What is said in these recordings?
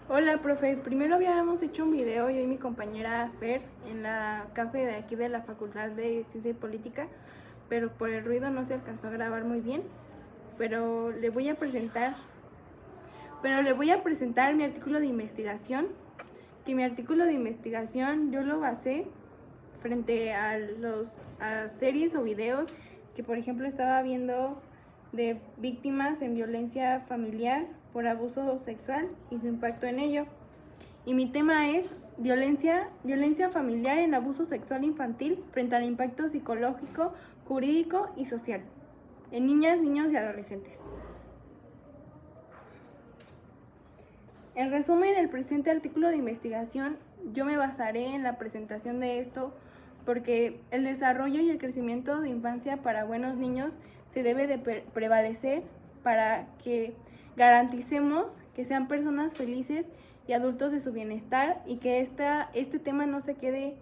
Hola, profe. Primero habíamos hecho un video yo y mi compañera Fer en la café de aquí de la Facultad de Ciencia y Política, pero por el ruido no se alcanzó a grabar muy bien. Pero le voy a presentar, mi artículo de investigación, que mi artículo de investigación yo lo basé frente a series o videos que por ejemplo estaba viendo de víctimas en violencia familiar por abuso sexual y su impacto en ello. Y mi tema es violencia familiar en abuso sexual infantil frente al impacto psicológico, jurídico y social en niñas, niños y adolescentes. En resumen, el presente artículo de investigación yo me basaré en la presentación de esto porque el desarrollo y el crecimiento de infancia para buenos niños se debe de prevalecer para que garanticemos que sean personas felices y adultos de su bienestar y que este tema no se quede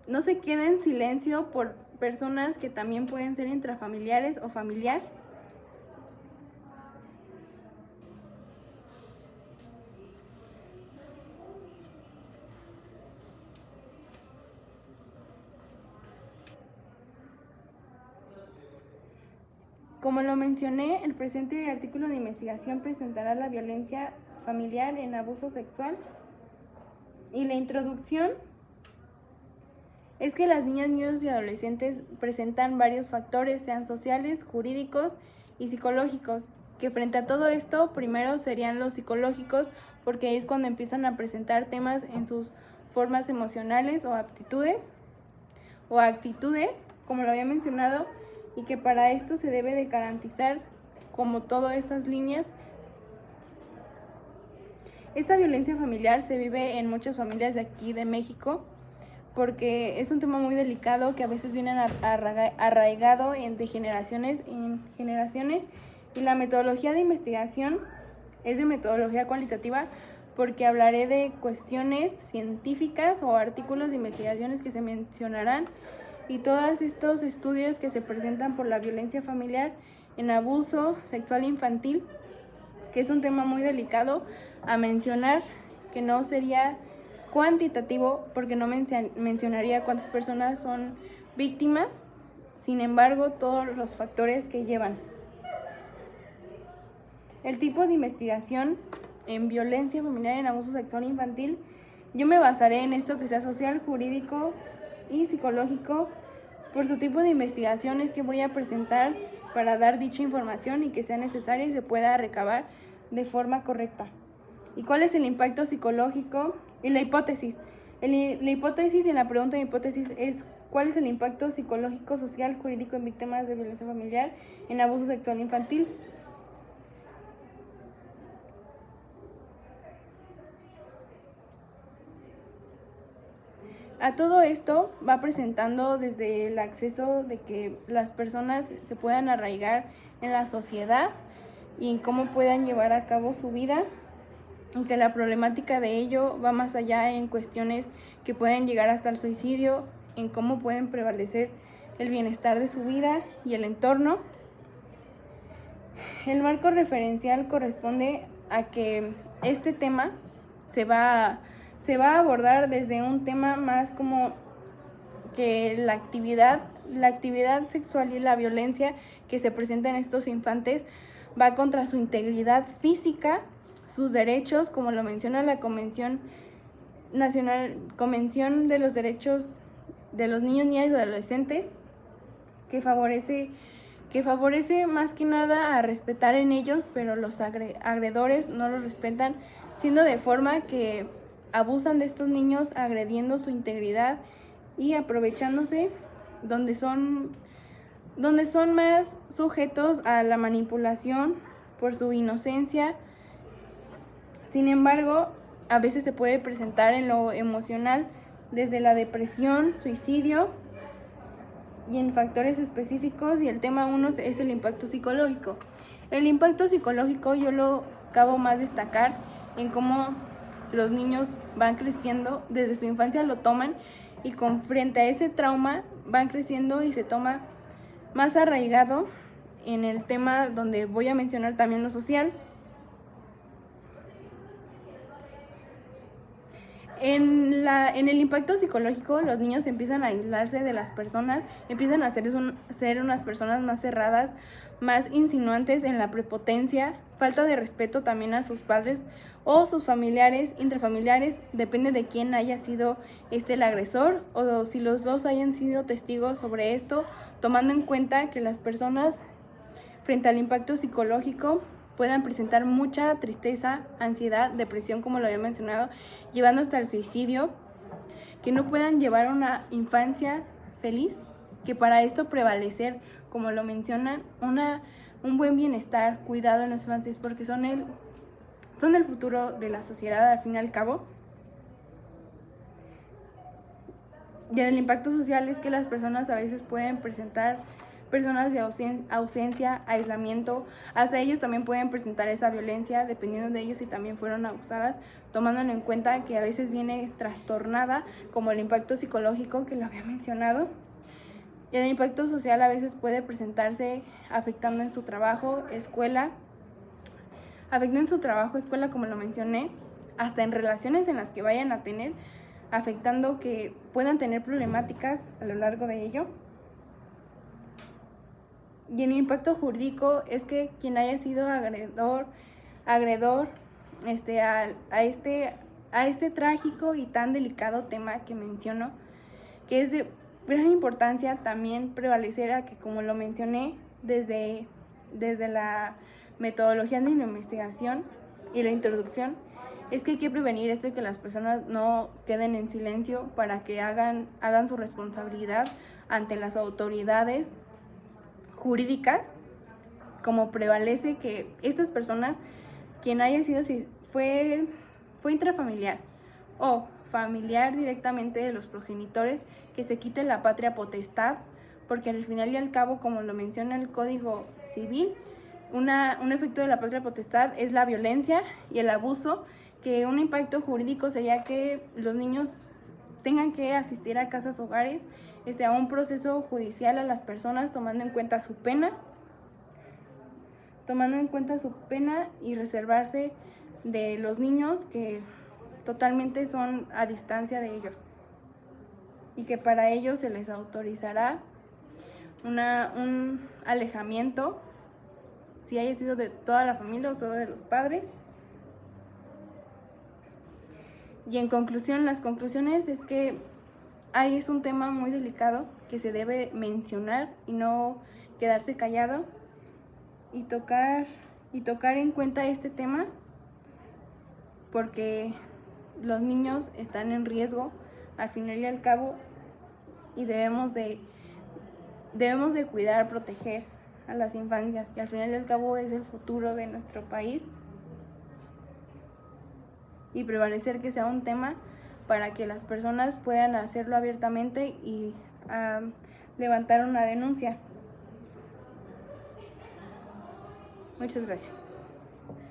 en silencio por personas que también pueden ser intrafamiliares o familiar. Como lo mencioné, el presente artículo de investigación presentará la violencia familiar en abuso sexual y la introducción es que las niñas, niños y adolescentes presentan varios factores, sean sociales, jurídicos y psicológicos, que frente a todo esto, primero serían los psicológicos, porque es cuando empiezan a presentar temas en sus formas emocionales o actitudes, como lo había mencionado, y que para esto se debe de garantizar, como todas estas líneas, esta violencia familiar se vive en muchas familias de aquí de México, porque es un tema muy delicado que a veces viene arraigado de generaciones en generaciones, y la metodología de investigación es de metodología cualitativa porque hablaré de cuestiones científicas o artículos de investigaciones que se mencionarán y todos estos estudios que se presentan por la violencia familiar en abuso sexual infantil, que es un tema muy delicado a mencionar, que no sería cuantitativo porque no mencionaría cuántas personas son víctimas, sin embargo todos los factores que llevan. El tipo de investigación en violencia familiar en abuso sexual infantil, yo me basaré en esto que sea social, jurídico y psicológico. Por su tipo de investigaciones que voy a presentar para dar dicha información y que sea necesaria y se pueda recabar de forma correcta. ¿Y cuál es el impacto psicológico? Y la hipótesis. La hipótesis y la pregunta de hipótesis es ¿cuál es el impacto psicológico, social, jurídico en víctimas de violencia familiar en abuso sexual infantil? A todo esto va presentando desde el acceso de que las personas se puedan arraigar en la sociedad y en cómo puedan llevar a cabo su vida, y que la problemática de ello va más allá en cuestiones que pueden llegar hasta el suicidio, en cómo pueden prevalecer el bienestar de su vida y el entorno. El marco referencial corresponde a que este tema se va a abordar desde un tema más como que la actividad sexual y la violencia que se presenta en estos infantes va contra su integridad física, sus derechos, como lo menciona la Convención de los Derechos de los Niños, Niñas y Adolescentes, que favorece más que nada a respetar en ellos, pero los agredores no los respetan, siendo de forma que abusan de estos niños, agrediendo su integridad y aprovechándose donde son más sujetos a la manipulación por su inocencia. Sin embargo, a veces se puede presentar en lo emocional desde la depresión, suicidio y en factores específicos, y el tema 1 es el impacto psicológico. El impacto psicológico yo lo acabo más destacar en cómo los niños van creciendo, desde su infancia lo toman y frente a ese trauma van creciendo y se toma más arraigado en el tema donde voy a mencionar también lo social. En el impacto psicológico, los niños empiezan a aislarse de las personas, empiezan a ser unas personas más cerradas, más insinuantes en la prepotencia, falta de respeto también a sus padres o sus familiares, intrafamiliares, depende de quién haya sido el agresor o si los dos hayan sido testigos sobre esto, tomando en cuenta que las personas frente al impacto psicológico puedan presentar mucha tristeza, ansiedad, depresión, como lo había mencionado, llevando hasta el suicidio, que no puedan llevar una infancia feliz, que para esto prevalecer, como lo mencionan, un buen bienestar, cuidado en los infantes, porque son el futuro de la sociedad al fin y al cabo. Y el impacto social es que las personas a veces pueden presentar personas de ausencia, aislamiento, hasta ellos también pueden presentar esa violencia, dependiendo de ellos si también fueron abusadas, tomándolo en cuenta que a veces viene trastornada, como el impacto psicológico que lo había mencionado. Y el impacto social a veces puede presentarse afectando en su trabajo, escuela, como lo mencioné, hasta en relaciones en las que vayan a tener, afectando que puedan tener problemáticas a lo largo de ello. Y el impacto jurídico es que quien haya sido agredor a este trágico y tan delicado tema que menciono, que es de gran importancia también prevalecer a que, como lo mencioné, desde la metodología de la investigación y la introducción, es que hay que prevenir esto y que las personas no queden en silencio para que hagan su responsabilidad ante las autoridades jurídicas, como prevalece que estas personas, quien haya sido, si fue intrafamiliar o familiar directamente de los progenitores, que se quite la patria potestad, porque al final y al cabo, como lo menciona el Código Civil, un efecto de la patria potestad es la violencia y el abuso, que un impacto jurídico sería que los niños tengan que asistir a casas hogares, a un proceso judicial a las personas, tomando en cuenta su pena y reservarse de los niños que totalmente son a distancia de ellos, y que para ellos se les autorizará un alejamiento, si haya sido de toda la familia o solo de los padres. Y en conclusión, las conclusiones es que es un tema muy delicado que se debe mencionar y no quedarse callado, y tocar en cuenta este tema, porque los niños están en riesgo al final y al cabo, y debemos de cuidar, proteger a las infancias, que al final y al cabo es el futuro de nuestro país, y prevalecer que sea un tema para que las personas puedan hacerlo abiertamente y levantar una denuncia. Muchas gracias.